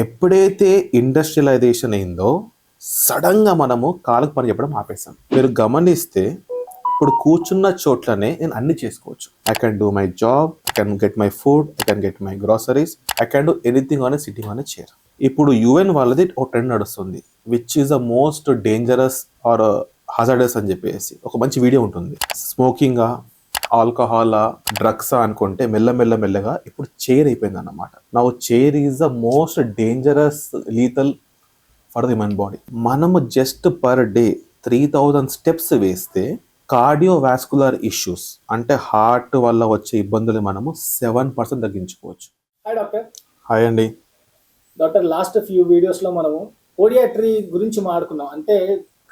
ఎప్పుడైతే ఇండస్ట్రియలైజేషన్ అయిందో సడన్గా మనము కాళ్ళకు పని చెప్పడం ఆపేసాం. మీరు గమనిస్తే ఇప్పుడు కూర్చున్న చోట్లనే నేను అన్ని చేసుకోవచ్చు. I can do my job, I can get my food, I can get my groceries, I can do anything on sitting on chair. ఇప్పుడు యుఎన్ వాళ్ళది ఒక ట్రెండ్ నడుస్తుంది, which is the most dangerous or hazardous అని చెప్పేసి ఒక మంచి video ఉంటుంది. స్మోకింగా, ఆల్కహాలా, డ్రగ్సా అనుకుంటే మెల్లగా ఇప్పుడు చైర్ అయిపోయింది అన్నమాట. నా chair is the most dangerous lethal for the human body. మనము జస్ట్ పర్ డే 3000 స్టెప్స్ వేస్తే కార్డియోవాస్కులర్ ఇష్యూస్ అంటే హార్ట్ వల్ల వచ్చే ఇబ్బందులు మనము 7% తగ్గించుకోవచ్చు. Hi doctor. హాయ్ అండి. డాక్టర్, లాస్ట్ ఫ్యూ వీడియోస్లో మనము పోడియాట్రీ గురించి మాట్లాడుకున్నాం. అంటే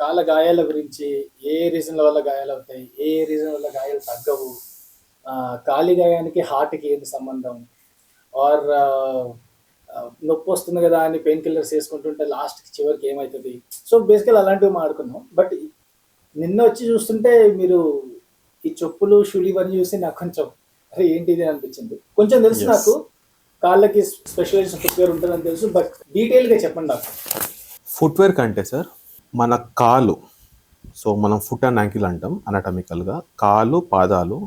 కాళ్ళ గాయాల గురించి, ఏ రీజన్ల వల్ల గాయాలు అవుతాయి, ఏ రీజన్ వల్ల గాయాలు తగ్గవు, కాలి గాయానికి హార్ట్కి ఏంటి సంబంధం, ఆర్ నొప్పి వస్తుంది కదా అని పెయిన్ కిల్లర్స్ వేసుకుంటుంటే లాస్ట్కి చివరికి ఏమవుతుంది. సో బేసికల్ అలాంటివి మాట్లాడుకున్నాం. బట్ నిన్న వచ్చి చూస్తుంటే మీరు ఈ చెప్పులు షూలు ఇవన్నీ చూసి నాకు కొంచెం అరే ఏంటి ఇది అనిపించింది. కొంచెం తెలుసు నాకు, కాళ్ళకి స్పెషలైజ్డ్ ఫుట్వేర్ ఉంటుందని తెలుసు, బట్ డీటెయిల్గా చెప్పండి డాక్టర్. ఫుట్వేర్ కంటే సార్ మన కాలు, సో మనం ఫుట్ అండ్ యాంకిల్ అంటాం అనటామికల్గా, కాలు పాదాలు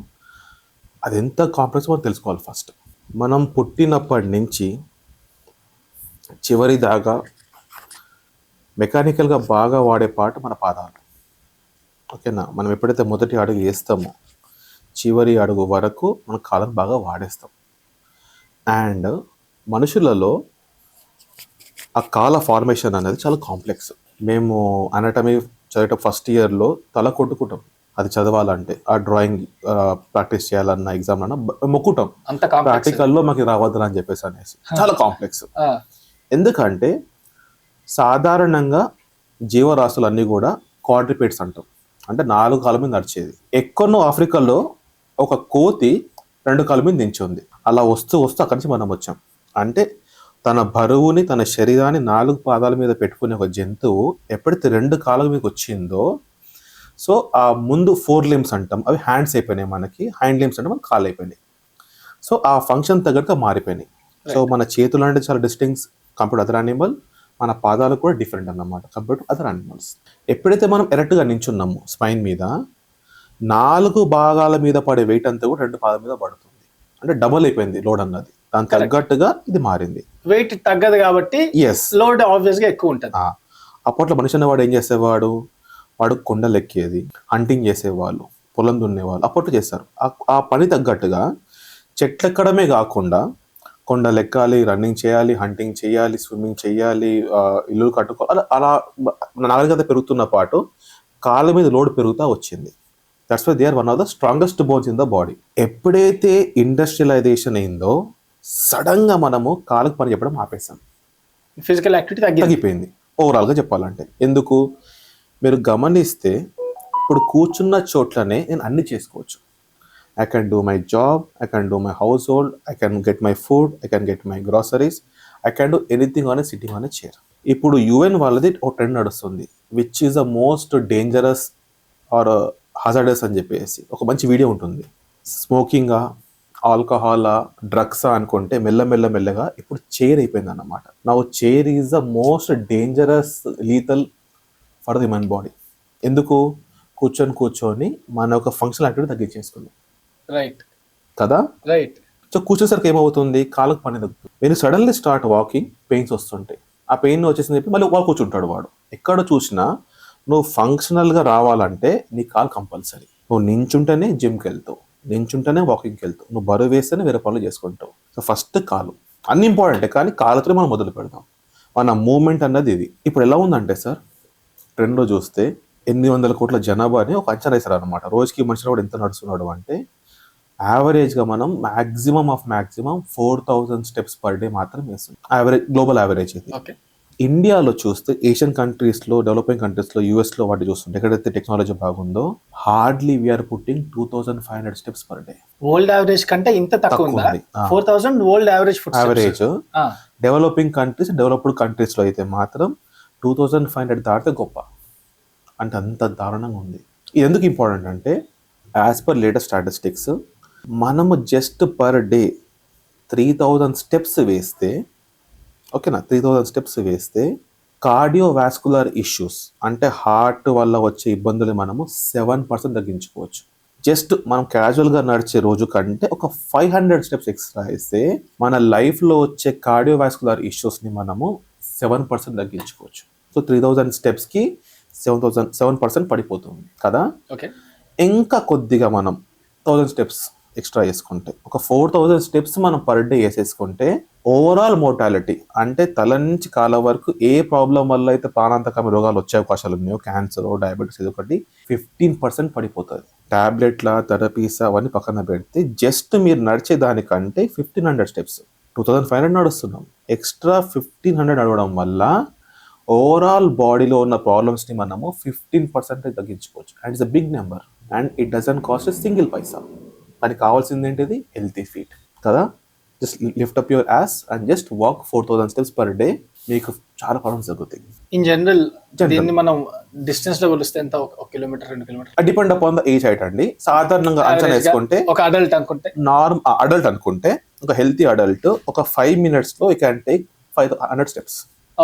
అది ఎంత కాంప్లెక్స్ మనం తెలుసుకోవాలి. ఫస్ట్ మనం పుట్టినప్పటి నుంచి చివరి దాకా మెకానికల్గా బాగా వాడే పార్ట్ మన పాదాలు. ఓకేనా, మనం ఎప్పుడైతే మొదటి అడుగు వేస్తామో చివరి అడుగు వరకు మన కాళ్ళను బాగా వాడేస్తాం. అండ్ మనుషులలో ఆ కాళ్ళ ఫార్మేషన్ అనేది చాలా కాంప్లెక్స్. మేము అనటమీ చదివేట ఫస్ట్ ఇయర్లో తల కొట్టుకుంటాం, అది చదవాలంటే ఆ డ్రాయింగ్ ప్రాక్టీస్ చేయాలన్న ఎగ్జామ్ అన్న మొక్కుటాం, ప్రాక్టికల్లో మాకు రావద్దు అని చెప్పేసి అనేసి. చాలా కాంప్లెక్స్. ఎందుకంటే సాధారణంగా జీవరాశులన్నీ కూడా క్వాడ్రిపేట్స్ అంటాం, అంటే 4 కాళ్ళ మీద నడిచేది. ఎక్కడో ఆఫ్రికాలో ఒక కోతి 2 కాళ్ళ మీద నించుంది. అలా వస్తూ అక్కడి నుంచి మనం వచ్చాం. అంటే తన బరువుని, తన శరీరాన్ని 4 పాదాల మీద పెట్టుకునే ఒక జంతువు ఎప్పుడైతే 2 కాళ్ళ మీదకి వచ్చిందో, సో ఆ ముందు 4 లిమ్స్ అంటాం, అవి హ్యాండ్స్ అయిపోయినాయి, మనకి హ్యాండ్ లిమ్స్ అంటే మనకి కాళ్ళు అయిపోయినాయి. సో ఆ ఫంక్షన్ తగ్గట్టుగా మారిపోయినాయి. సో మన చేతులు అంటే చాలా డిస్టింక్ట్స్ కంపేర్డ్ అదర్ యానిమల్, మన పాదాలు కూడా డిఫరెంట్ అన్నమాట కంపేర్డ్ అదర్ యానిమల్స్. ఎప్పుడైతే మనం ఎరెక్ట్గా నించున్నామో స్పైన్ మీద, 4 భాగాల మీద పడే వెయిట్ అంతా కూడా 2 పాదాల మీద పడుతుంది. అంటే డబుల్ అయిపోయింది లోడ్ అన్నది, దాని తగ్గట్టుగా ఇది మారింది. వెయిట్ తగ్గదు కాబట్టి లోడ్ ఆబ్వియస్గా ఎక్కువ ఉంటుంది. అప్పట్లో మనిషి అన్నవాడు ఏం చేసేవాడు, వాడు కొండలు ఎక్కేది, హంటింగ్ చేసేవాళ్ళు, పొలం దున్నేవాళ్ళు అప్పట్లో చేస్తారు. ఆ పని తగ్గట్టుగా చెట్లు ఎక్కడమే కాకుండా కొండలు ఎక్కాలి, రన్నింగ్ చేయాలి, హంటింగ్ చేయాలి, స్విమ్మింగ్ చేయాలి, ఇల్లు కట్టుకోవాలి. అలా నాగరికత పెరుగుతున్న పాటు కాళ్ళ మీద లోడ్ పెరుగుతూ వచ్చింది. That's why they are one of the strongest bones in the body. ఎప్పుడైతే ఇండస్ట్రియలైజేషన్ అయిందో సడన్గా మనము కాళ్ళకు పని చెప్పడం ఆపేసాం. ఫిజికల్ యాక్టివిటీ తగ్గిపోయింది ఓవరాల్గా చెప్పాలంటే. ఎందుకు మీరు గమనిస్తే ఇప్పుడు కూర్చున్న చోట్లనే నేను అన్ని చేసుకోవచ్చు. I can do my job, I can do my household, I can get my food, I can get my groceries, I can do anything on sitting on a chair. ఇప్పుడు యుఎన్ వాళ్ళది ఒక ట్రెండ్ నడుస్తుంది, which is the most dangerous or hazardous అని చెప్పేసి ఒక మంచి video ఉంటుంది. స్మోకింగా, ఆల్కహాలా, డ్రగ్సా అనుకుంటే మెల్లగా ఇప్పుడు చైర్ అయిపోయింది అన్నమాట. నా chair is the most dangerous lethal for the human body. ఎందుకు, కూర్చొని మన ఒక ఫంక్షనల్ యాక్టివిటీ తగ్గించేసుకున్నాం. రైట్ కదా, రైట్. సో కూర్చోసరికి ఏమవుతుంది, కాళ్ళకు పని తగ్గుతుంది. మీరు సడన్లీ స్టార్ట్ వాకింగ్, పెయిన్స్ వస్తుంటాయి. ఆ పెయిన్ వచ్చేసింది చెప్పి మళ్ళీ వాళ్ళు కూర్చుంటాడు వాడు. ఎక్కడ చూసినా నువ్వు ఫంక్షనల్గా రావాలంటే నీ కాలు కంపల్సరీ. నువ్వు నించుంటేనే జిమ్కి వెళ్తావు, నించుంటేనే వాకింగ్కి వెళ్తావు, నువ్వు బరువు వేస్తేనే వేరే పనులు చేసుకుంటావు. సో ఫస్ట్ కాలు అన్ని ఇంపార్టెంటే, కానీ కాళ్ళతో మనం మొదలు పెడదాం. మన మూమెంట్ అన్నది ఇది. ఇప్పుడు ఎలా ఉందంటే సార్, ట్రెండ్లో చూస్తే 800 కోట్ల జనాభాని ఒక అంచనా వేశారు అనమాట. రోజుకి మనిషిలో కూడా ఎంత నడుస్తున్నాడు అంటే, యావరేజ్గా మనం మ్యాక్సిమం 4000 స్టెప్స్ పర్ డే మాత్రం వేస్తుంది. యావరేజ్, గ్లోబల్ యావరేజ్ ఇది. ఇండియాలో చూస్తే ఏషియన్ కంట్రీస్లో, డెవలపింగ్ కంట్రీస్లో, యూఎస్లో వాటి చూస్తుంటే ఎక్కడైతే టెక్నాలజీ బాగుందో hardly we're putting 2500 steps per day. World average కంటే ఇంత తక్కువ ఉంది. 4000 world average average. Developing countries, developed కంట్రీస్లో అయితే మాత్రం 2500 దాటితే గొప్ప. అంటే అంత దారుణంగా ఉంది. ఇది ఎందుకు ఇంపార్టెంట్ అంటే, యాజ్ పర్ లేటెస్ట్ స్టాటిస్టిక్స్ మనము జస్ట్ పర్ డే 3000 స్టెప్స్ వేస్తే ఓకేనా, 3000 స్టెప్స్ వేస్తే కార్డియోవాస్కులర్ ఇష్యూస్ అంటే హార్ట్ వల్ల వచ్చే ఇబ్బందులు మనము 7% తగ్గించుకోవచ్చు. జస్ట్ మనం క్యాజువల్గా నడిచే రోజు కంటే ఒక 500 స్టెప్స్ ఎక్స్ట్రా వేస్తే మన లైఫ్లో వచ్చే కార్డియోవాస్కులర్ ఇష్యూస్ని మనము 7% తగ్గించుకోవచ్చు. సో 3000 స్టెప్స్కి 7% పడిపోతుంది కదా. ఓకే, ఇంకా కొద్దిగా మనం 1000 స్టెప్స్ ఎక్స్ట్రా వేసుకుంటే ఒక 4000 స్టెప్స్ మనం పర్ డే వేసేసుకుంటే ఓవరాల్ మోర్టాలిటీ అంటే తల నుంచి కాళ్ళ వరకు ఏ ప్రాబ్లం వల్ల అయితే ప్రాణాంతకమైన రోగాలు వచ్చే అవకాశాలు ఉన్నాయో, క్యాన్సర్, డయాబెటీస్, ఇది ఒకటి 15% పడిపోతుంది. టాబ్లెట్ల, థెరపీస్ అవన్నీ పక్కన పెడితే జస్ట్ మీరు నడిచే దానికంటే 1500 స్టెప్స్ 2500 నడుస్తున్నాం, ఎక్స్ట్రా 1500 నడవడం వల్ల ఓవరాల్ బాడీలో ఉన్న ప్రాబ్లమ్స్ని మనము 15% తగ్గించుకోవచ్చు. And it's a big number and it doesn't cost single paisa. దానికి కావాల్సింది ఏంటిది? హెల్తీ ఫీట్ కదా. Just lift up your ass and just walk 4000 steps per day, మీకు చాలా ప్రాబ్లమ్స్ జరుగుతాయి. ఇన్ జనరల్ దీన్ని మనం డిస్టెన్స్ లో కొలిస్తే ఎంత? 1 kilometre, 2 kilometre? Depend upon the age height అండి. సాధారణంగా అంచనా వేసుకుంటే ఒక అడల్ట్ అనుకుంటే, అడల్ట్ అనుకుంటే ఒక హెల్తీ అడల్ట్ ఒక 5 minutes లో you can take 500 steps.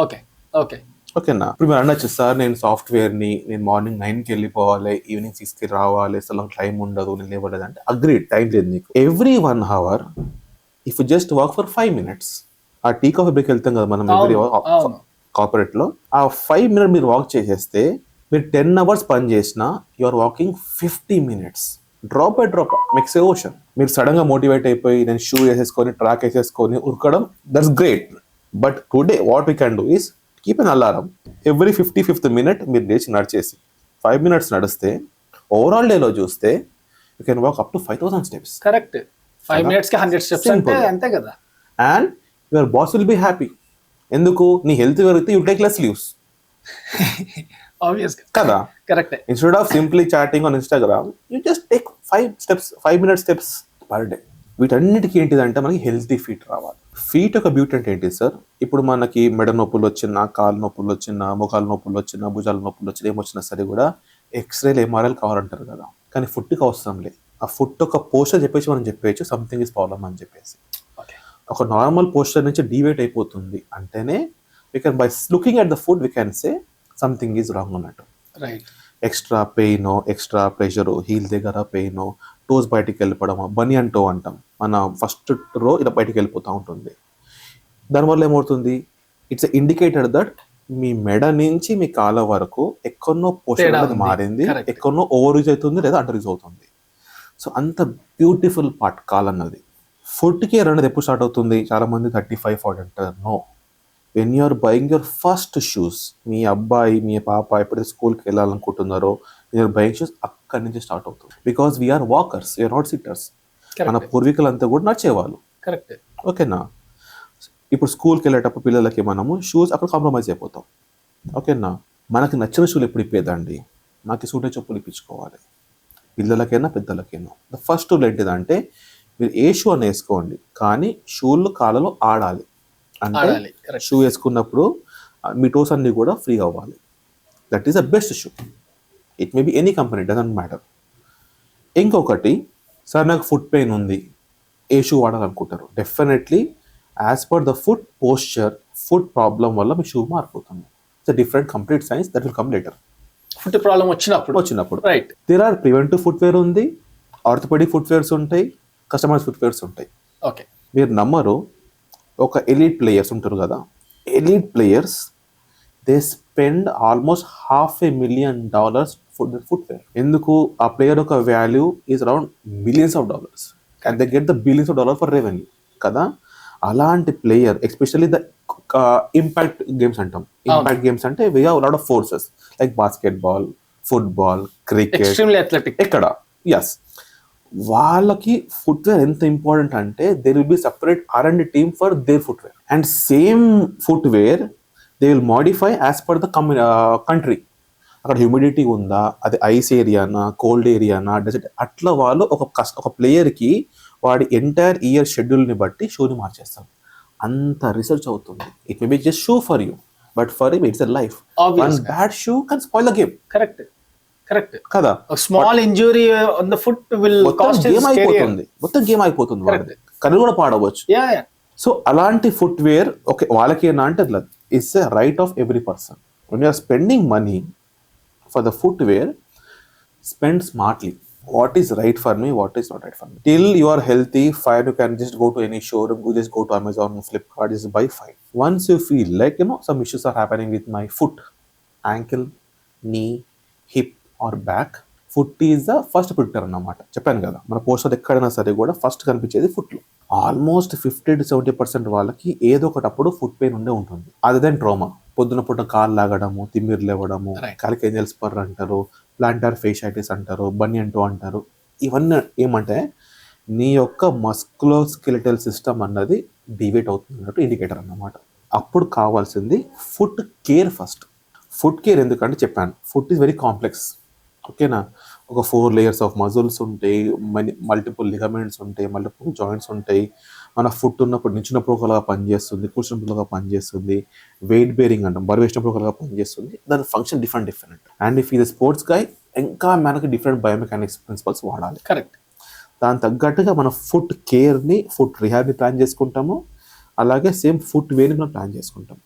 Okay okay ఓకేనా. ఇప్పుడు మీరు అనొచ్చు, సార్ నేను సాఫ్ట్వేర్ని, నేను మార్నింగ్ 9కి వెళ్ళిపోవాలి, ఈవినింగ్ 6కి రావాలి, అసలు టైం ఉండదు, నేను లేవలేదు అంటే అగ్రీడ్, టైం లేదు నీకు. Every 1 hour if just walk for 5 minutes, ఆ టీ కాఫీ బ్రేక్ వెళ్తాం కదా మనం ఎవ్రీ కార్పొరేట్ లో, ఆ 5 minutes మీరు వాక్ చేసేస్తే మీరు 10 hours పని చేసినా you are walking 50 minutes. Drop by drop makes a ocean. మీరు సడన్ గా మోటివేట్ అయిపోయి నేను షూ వేసేసుకొని ట్రాక్ వేసేసుకొని ఉరకడం, that's great. But today what we can do is keep an alarm. Every 55th minute మీరు లేచి నడిచేసి 5 minutes నడిస్తే ఓవరాల్ డేలో చూస్తే you can walk up to 5000 steps. Correct. 5 minutes కి 100 స్టెప్స్ అంటే అంతే కదా. And your boss will be happy. ఎందుకు? నీ హెల్త్ పెరిగితే you take less leaves obvious కదా. Correct. Instead of simply chatting on Instagram, you just take 5 minute steps per day. వీటన్నిటికీ ఏంటిదంటే మనకి హెల్తీ ఫీట్ రావాలి. ఫీట్ యొక్క బ్యూటీ అంటే ఏంటి సార్? ఇప్పుడు మనకి మెడ నొప్పులు వచ్చినా, కాలు నొప్పులు వచ్చినా, ముఖాల నొప్పులు వచ్చినా, భుజాల నొప్పులు వచ్చినా, ఏమొచ్చినా సరే కూడా ఎక్స్రేలు, ఎంఆర్ఐలు కావాలంటారు కదా. కానీ ఫుడ్కి అవసరం లేదు. ఆ ఫుడ్ ఒక పోస్టర్ చెప్పేసి మనం చెప్పేయచ్చు సంథింగ్ ఇస్ ప్రాబ్లమ్ అని చెప్పేసి. ఒక నార్మల్ పోస్టర్ నుంచి డీవేట్ అయిపోతుంది అంటేనే we can by looking at the food we can say something is wrong అన్నట్టు. Right. Extra pain, extra pressure, heel దగ్గర పెయిన్, టోస్ బయటికి వెళ్ళిపోవడం, బనియన్ టో అంటాం, మన ఫస్ట్ రో ఇలా బయటికి వెళ్ళిపోతూ ఉంటుంది. దానివల్ల ఏమవుతుంది? ఇట్స్ ఇండికేటర్ దట్ మీ మెడ నుంచి మీ కాళ్ళ వరకు ఎక్కడనో పోస్టర్ అనేది మారింది, ఎక్కడనో ఓవర్ యూజ్ అవుతుంది లేదా అండర్ యూజ్ అవుతుంది. సో అంత బ్యూటిఫుల్ పార్ట్ కాలన్నది. ఫుడ్ కేర్ అనేది ఎప్పుడు స్టార్ట్ అవుతుంది? చాలా మంది 35-40 అంటారు. No, when you're buying your first shoes, మీ అబ్బాయి, మీ పాప ఎప్పుడైతే స్కూల్కి వెళ్ళాలనుకుంటున్నారో యూఆర్ బయింగ్ షూస్ అక్కడి నుంచి స్టార్ట్ అవుతుంది. Because we're walkers, we're not sitters. మన పూర్వీకులంతా కూడా నడిచేవాళ్ళు. కరెక్ట్. ఓకేనా. ఇప్పుడు స్కూల్కి వెళ్ళేటప్పుడు పిల్లలకి మనము షూస్ అక్కడ కాంప్రమైజ్ అయిపోతాం. ఓకేనా. మనకి నచ్చిన షూలు ఎప్పుడు ఇప్పేదండి? నాకు సూటే చెప్పులు ఇప్పించుకోవాలి, పిల్లలకైనా పెద్దలకైనా. ద ఫస్ట్ రూల్ ఏంటిదంటే మీరు ఏ షూ అని వేసుకోండి, కానీ షూలు కాళ్ళలో ఆడాలి. అంటే షూ వేసుకున్నప్పుడు మీ టోస్ అన్ని కూడా ఫ్రీ అవ్వాలి. That is the best shoe. It may be any company, doesn't matter. ఇంకొకటి, సార్ నాకు ఫుట్ పెయిన్ ఉంది, ఏ షూ వాడాలనుకుంటారు? Definitely as per the foot posture, foot problem వల్ల మీ షూ మారిపోతుంది. It's different complete science that will come later. Foot problem వచ్చినప్పుడు right. There are preventive footwear ఉంది, ఆర్థోపెడిక్ ఫుట్వేర్స్ ఉంటాయి, కస్టమైజ్ ఫుట్వేర్స్ ఉంటాయి. ఓకే. మీరు నమ్మరు, ఒక ఎలీట్ ప్లేయర్స్ ఉంటారు కదా, elite players they spend almost $500,000 footwear. ఎందుకు? ఆ ప్లేయర్ యొక్క value is around $millions and they get the $billions for revenue కదా. అలాంటి player, especially the impact games అంటాం. ఇంపాక్ట్ గేమ్స్ అంటే we have lot of forces like basketball, football, cricket, ఎక్కడ ఎస్ వాళ్ళకి ఫుట్వేర్ ఎంత ఇంపార్టెంట్ అంటే there will be separate R&D team for their footwear. And same footwear they will modify as per the country. అక్కడ humidity ఉందా, అది ice ఏరియానా, cold ఏరియానా, dessert, అట్లా వాళ్ళు ఒక ప్లేయర్కి వాడి ఎంటైర్ ఇయర్ షెడ్యూల్ని బట్టి షూని మార్చేస్తారు. అంత రీసెర్చ్ అవుతుంది. It may be just shoe for you, but for him it's a life. One bad shoe can spoil the game. Correct కదా. Small injury on the foot will cost his career. మొత్తం game అయిపోతుంది. కళ్ళు కూడా పాడవచ్చు. So అలాంటి footwear okay వాళ్ళకి ఏనా అంటే it's a right of every person. When you're spending money for the footwear, spend smartly. What is right for me, what is not right for me. Till you are healthy, fine, you can just go to any showroom, you just go to Amazon, Flipkart, just buy, fine. Once you feel like, some issues are happening with my foot, ankle, knee, hip or back, foot is the first predictor అన్నమాట. చెప్పాను కదా, మన poster ఎక్కడైనా సరే కూడా first కనిపించేది ఫుట్లో. Almost 50-70% వాళ్ళకి ఏదో ఒకటప్పుడు ఫుట్ పెయిన్ ఉండే ఉంటుంది. అదే దెన్ ట్రోమా. పొద్దున పూట కాళ్ళు లాగడము, తిమ్మిర్లు లేవడము, కాలికి ఏంజల్ స్పర్ అంటారు, ప్లాంటార్ ఫేషైటిస్ అంటారు, బనియన్ టో అంటారు. ఇవన్నీ ఏమంటే నీ యొక్క మస్కులోస్కెలిటల్ సిస్టమ్ అన్నది డివేట్ అవుతుంది అన్నట్టు ఇండికేటర్ అన్నమాట. అప్పుడు కావాల్సింది foot care first. Foot care ఎందుకంటే చెప్పాను, ఫుట్ ఈజ్ వెరీ కాంప్లెక్స్. ఓకేనా, ఒక 4 layers ఆఫ్ మజిల్స్ ఉంటాయి, మల్టిపుల్ లిగమెంట్స్ ఉంటాయి, మల్టిపుల్ జాయింట్స్ ఉంటాయి. మన ఫుట్ ఉన్నప్పుడు నించున్నప్పుడు ఒకలాగా పనిచేస్తుంది, కూర్చున్నప్పుడు ఒకలాగా పనిచేస్తుంది, వెయిట్ బేరింగ్ అంటాం, బరువు వేసినప్పుడు ఒకలాగా పనిచేస్తుంది. దాని ఫంక్షన్ డిఫరెంట్. అండ్ ఇఫ్ ఇది స్పోర్ట్స్ గాయ్ ఇంకా మనకి డిఫరెంట్ బయోమెకానిక్స్ ప్రిన్సిపల్స్ వాడాలి. కరెక్ట్. దాని తగ్గట్టుగా మన ఫుట్ కేర్ని, ఫుట్ రిహాబ్ని ప్లాన్ చేసుకుంటాము. అలాగే సేమ్ ఫుట్ వేర్ని మనం ప్లాన్ చేసుకుంటాం.